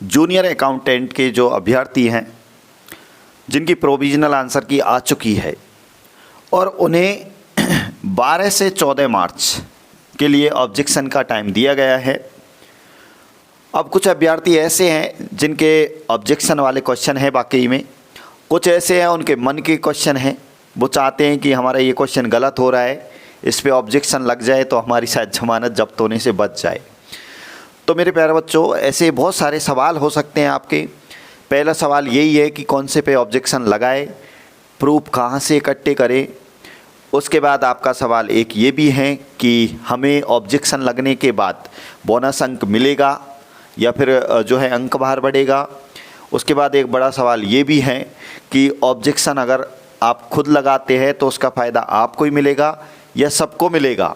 Junior accountant के जो अभ्यर्थी हैं जिनकी प्रोविजनल आंसर की आ चुकी है और उन्हें 12 से 14 मार्च के लिए ऑब्जेक्शन का टाइम दिया गया है। अब कुछ अभ्यर्थी ऐसे हैं जिनके ऑब्जेक्शन वाले क्वेश्चन है, वाकई में कुछ ऐसे हैं उनके मन के क्वेश्चन हैं, वो चाहते हैं कि हमारा ये क्वेश्चन गलत हो रहा है, इस पे ऑब्जेक्शन लग जाए तो हमारी शायद जमानत जब्त होने से बच जाए। तो मेरे प्यारे बच्चों, ऐसे बहुत सारे सवाल हो सकते हैं आपके। पहला सवाल यही है कि कौन से पे ऑब्जेक्शन लगाए, प्रूफ कहाँ से इकट्ठे करें। उसके बाद आपका सवाल एक ये भी है कि हमें ऑब्जेक्शन लगने के बाद बोनस अंक मिलेगा या फिर जो है अंक भार बढ़ेगा। उसके बाद एक बड़ा सवाल ये भी है कि ऑब्जेक्शन अगर आप खुद लगाते हैं तो उसका फ़ायदा आपको ही मिलेगा या सबको मिलेगा।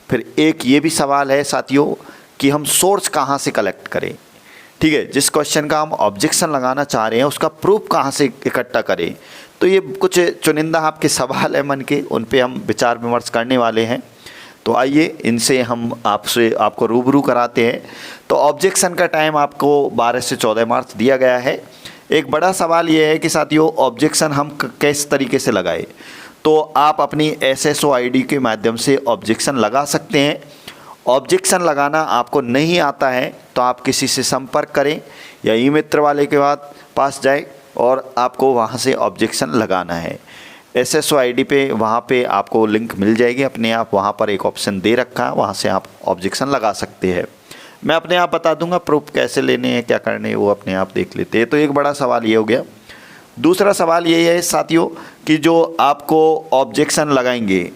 फिर एक ये भी सवाल है साथियों कि हम सोर्स कहाँ से कलेक्ट करें। ठीक है, जिस क्वेश्चन का हम ऑब्जेक्शन लगाना चाह रहे हैं उसका प्रूफ कहाँ से इकट्ठा करें। तो ये कुछ चुनिंदा आपके सवाल है मन के, उन पे हम विचार विमर्श करने वाले हैं। तो आइए इनसे हम आपको रूबरू कराते हैं। तो ऑब्जेक्शन का टाइम आपको 12 से 14 मार्च दिया गया है। एक बड़ा सवाल ये है कि साथियों ऑब्जेक्शन हम किस तरीके से लगाए। तो आप अपनी SSO ID के माध्यम से ऑब्जेक्शन लगा सकते हैं। ऑब्जेक्शन लगाना आपको नहीं आता है तो आप किसी से संपर्क करें या ई मित्र वाले के पास जाए और आपको वहाँ से ऑब्जेक्शन लगाना है। SSO ID पे वहाँ पे आपको लिंक मिल जाएगी अपने आप, वहाँ पर एक ऑप्शन दे रखा है, वहाँ से आप ऑब्जेक्शन लगा सकते हैं। मैं अपने आप बता दूंगा प्रूफ कैसे लेने हैं, क्या करने हैं, वो अपने आप देख लेते हैं। तो एक बड़ा सवाल ये हो गया। दूसरा सवाल ये है साथियों कि जो आपको ऑब्जेक्शन लगाएंगे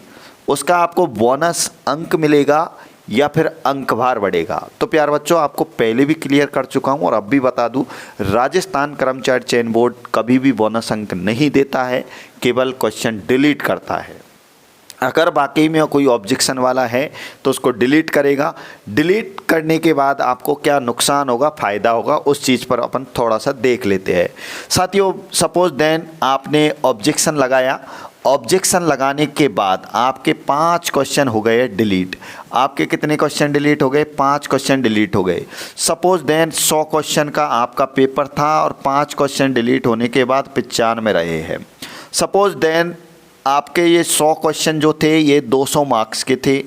उसका आपको बोनस अंक मिलेगा या फिर अंक भार बढ़ेगा। तो प्यार बच्चों, आपको पहले भी क्लियर कर चुका हूँ और अब भी बता दूँ, राजस्थान कर्मचारी चयन बोर्ड कभी भी बोनस अंक नहीं देता है, केवल क्वेश्चन डिलीट करता है। अगर वाकई में कोई ऑब्जेक्शन वाला है तो उसको डिलीट करेगा। डिलीट करने के बाद आपको क्या नुकसान होगा, फ़ायदा होगा, उस चीज़ पर अपन थोड़ा सा देख लेते हैं साथियों। सपोज देन आपने ऑब्जेक्शन लगाया, ऑब्जेक्शन लगाने के बाद आपके 5 क्वेश्चन हो गए डिलीट। आपके कितने क्वेश्चन डिलीट हो गए? 5 क्वेश्चन डिलीट हो गए। सपोज देन 100 क्वेश्चन का आपका पेपर था और 5 क्वेश्चन डिलीट होने के बाद 95 रहे हैं। सपोज देन आपके ये 100 क्वेश्चन जो थे ये 200 मार्क्स के थे।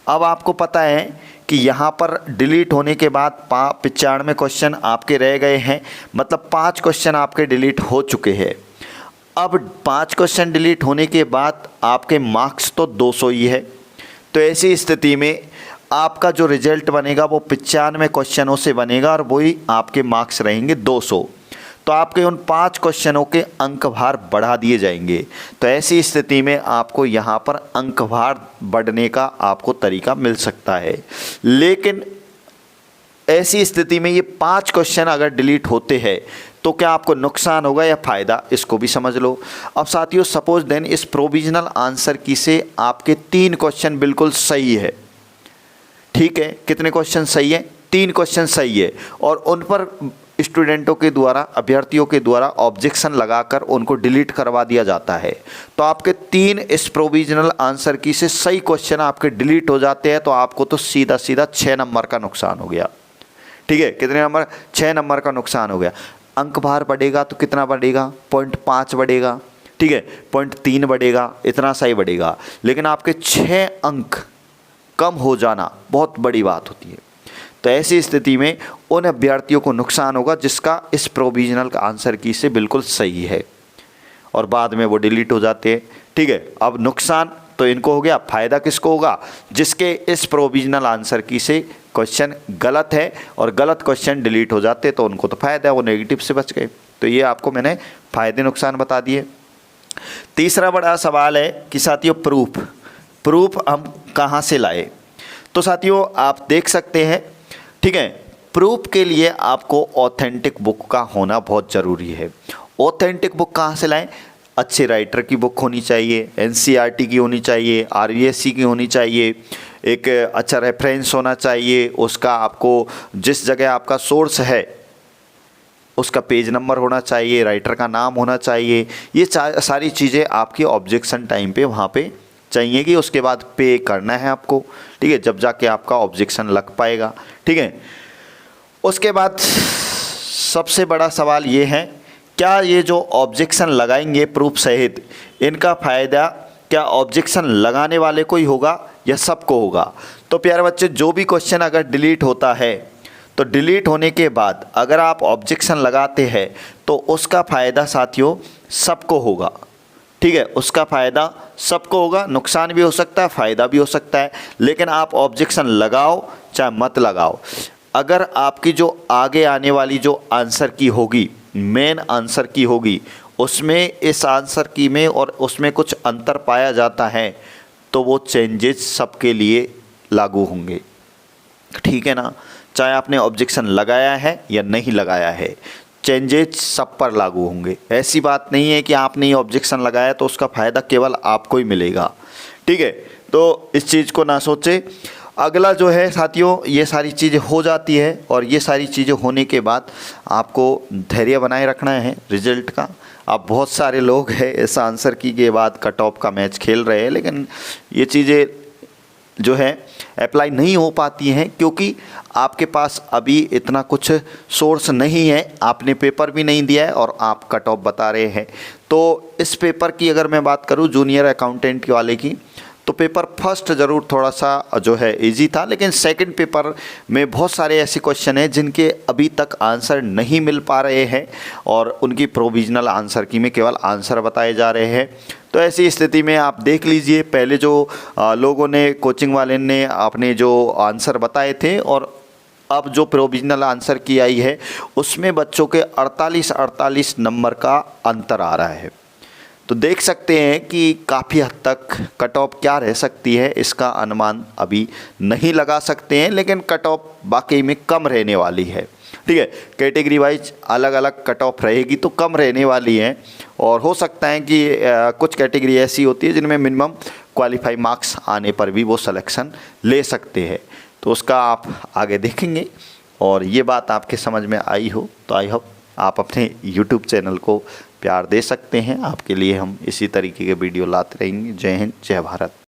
अब आपको पता है कि यहाँ पर डिलीट होने के बाद 95 क्वेश्चन आपके रह गए हैं, मतलब 5 क्वेश्चन आपके डिलीट हो चुके हैं। अब 5 क्वेश्चन डिलीट होने के बाद आपके मार्क्स तो 200 ही है। तो ऐसी स्थिति में आपका जो रिजल्ट बनेगा वो 95 क्वेश्चनों से बनेगा और वही आपके मार्क्स रहेंगे 200। तो आपके उन 5 क्वेश्चनों के अंक भार बढ़ा दिए जाएंगे। तो ऐसी स्थिति में आपको यहाँ पर अंक भार बढ़ने का आपको तरीका मिल सकता है। लेकिन ऐसी स्थिति में ये 5 क्वेश्चन अगर डिलीट होते हैं तो क्या आपको नुकसान होगा या फ़ायदा, इसको भी समझ लो। अब साथियों सपोज देन इस प्रोविजनल आंसर की से आपके 3 क्वेश्चन बिल्कुल सही है। ठीक है, कितने क्वेश्चन सही है? 3 क्वेश्चन सही है और उन पर स्टूडेंटों के द्वारा, अभ्यर्थियों के द्वारा ऑब्जेक्शन लगाकर उनको डिलीट करवा दिया जाता है। तो आपके 3 इस प्रोविजनल आंसर की से सही क्वेश्चन आपके डिलीट हो जाते हैं। तो आपको तो सीधा सीधा 6 नंबर का नुकसान हो गया। ठीक है, कितने नंबर? 6 नंबर का नुकसान हो गया। अंक भार बढ़ेगा तो कितना बढ़ेगा? 0.5 बढ़ेगा। ठीक है, 0.3 बढ़ेगा, इतना सही बढ़ेगा। लेकिन आपके 6 अंक कम हो जाना बहुत बड़ी बात होती है। तो ऐसी स्थिति में उन अभ्यर्थियों को नुकसान होगा जिसका इस प्रोविजनल आंसर की से बिल्कुल सही है और बाद में वो डिलीट हो जाते हैं। ठीक है, अब नुकसान तो इनको हो गया, फ़ायदा किसको होगा? जिसके इस प्रोविजनल आंसर की से क्वेश्चन गलत है और गलत क्वेश्चन डिलीट हो जाते तो उनको तो फ़ायदा है, वो नेगेटिव से बच गए। तो ये आपको मैंने फ़ायदे नुकसान बता दिए। तीसरा बड़ा सवाल है कि साथियों प्रूफ हम कहाँ से लाए। तो साथियों आप देख सकते हैं, ठीक है, प्रूफ के लिए आपको ऑथेंटिक बुक का होना बहुत ज़रूरी है। ऑथेंटिक बुक कहाँ से लाएं? अच्छे राइटर की बुक होनी चाहिए, NCERT की होनी चाहिए, RVSC की होनी चाहिए, एक अच्छा रेफरेंस होना चाहिए, उसका आपको जिस जगह आपका सोर्स है उसका पेज नंबर होना चाहिए, राइटर का नाम होना चाहिए। ये सारी चीज़ें आपकी ऑब्जेक्शन टाइम पे वहाँ पे चाहिए कि उसके बाद पे करना है आपको। ठीक है, जब जाके आपका ऑब्जेक्शन लग पाएगा। ठीक है, उसके बाद सबसे बड़ा सवाल ये है, क्या ये जो ऑब्जेक्शन लगाएंगे प्रूफ सहित, इनका फ़ायदा क्या ऑब्जेक्शन लगाने वाले को ही होगा या सबको होगा? तो प्यारे बच्चे, जो भी क्वेश्चन अगर डिलीट होता है तो डिलीट होने के बाद अगर आप ऑब्जेक्शन लगाते हैं तो उसका फ़ायदा साथियों सबको होगा। ठीक है, उसका फ़ायदा सबको होगा, नुकसान भी हो सकता है, फ़ायदा भी हो सकता है, लेकिन आप ऑब्जेक्शन लगाओ चाहे मत लगाओ, अगर आपकी जो आगे आने वाली जो आंसर की होगी, मेन आंसर की होगी, उसमें इस आंसर की में और उसमें कुछ अंतर पाया जाता है तो वो चेंजेस सबके लिए लागू होंगे। ठीक है ना, चाहे आपने ऑब्जेक्शन लगाया है या नहीं लगाया है, चेंजेस सब पर लागू होंगे। ऐसी बात नहीं है कि आपने ये ऑब्जेक्शन लगाया तो उसका फ़ायदा केवल आपको ही मिलेगा। ठीक है, तो इस चीज़ को ना सोचे। अगला जो है साथियों, ये सारी चीज़ें हो जाती है और ये सारी चीज़ें होने के बाद आपको धैर्य बनाए रखना है रिजल्ट का। अब बहुत सारे लोग हैं इस आंसर की के बाद कट ऑफ का मैच खेल रहे हैं, लेकिन ये चीज़ें जो है अप्लाई नहीं हो पाती हैं क्योंकि आपके पास अभी इतना कुछ सोर्स नहीं है, आपने पेपर भी नहीं दिया है और आप कट ऑफ बता रहे हैं। तो इस पेपर की अगर मैं बात करूं जूनियर अकाउंटेंट वाले की, तो पेपर फर्स्ट ज़रूर थोड़ा सा जो है इजी था, लेकिन सेकंड पेपर में बहुत सारे ऐसे क्वेश्चन हैं जिनके अभी तक आंसर नहीं मिल पा रहे हैं और उनकी प्रोविजनल आंसर की में केवल आंसर बताए जा रहे हैं। तो ऐसी स्थिति में आप देख लीजिए, पहले जो लोगों ने कोचिंग वाले ने आपने जो आंसर बताए थे और अब जो प्रोविजनल आंसर की आई है उसमें बच्चों के 48 नंबर का अंतर आ रहा है। तो देख सकते हैं कि काफ़ी हद तक कट ऑफ क्या रह सकती है इसका अनुमान अभी नहीं लगा सकते हैं, लेकिन कट ऑफ वाकई में कम रहने वाली है। ठीक है, कैटेगरी वाइज अलग अलग कट ऑफ रहेगी तो कम रहने वाली है और हो सकता है कि कुछ कैटेगरी ऐसी होती है जिनमें मिनिमम क्वालिफाई मार्क्स आने पर भी वो सिलेक्शन ले सकते हैं। तो उसका आप आगे देखेंगे और ये बात आपके समझ में आई हो तो आई होप आप अपने YouTube चैनल को प्यार दे सकते हैं। आपके लिए हम इसी तरीके के वीडियो लाते रहेंगे। जय हिंद, जय भारत।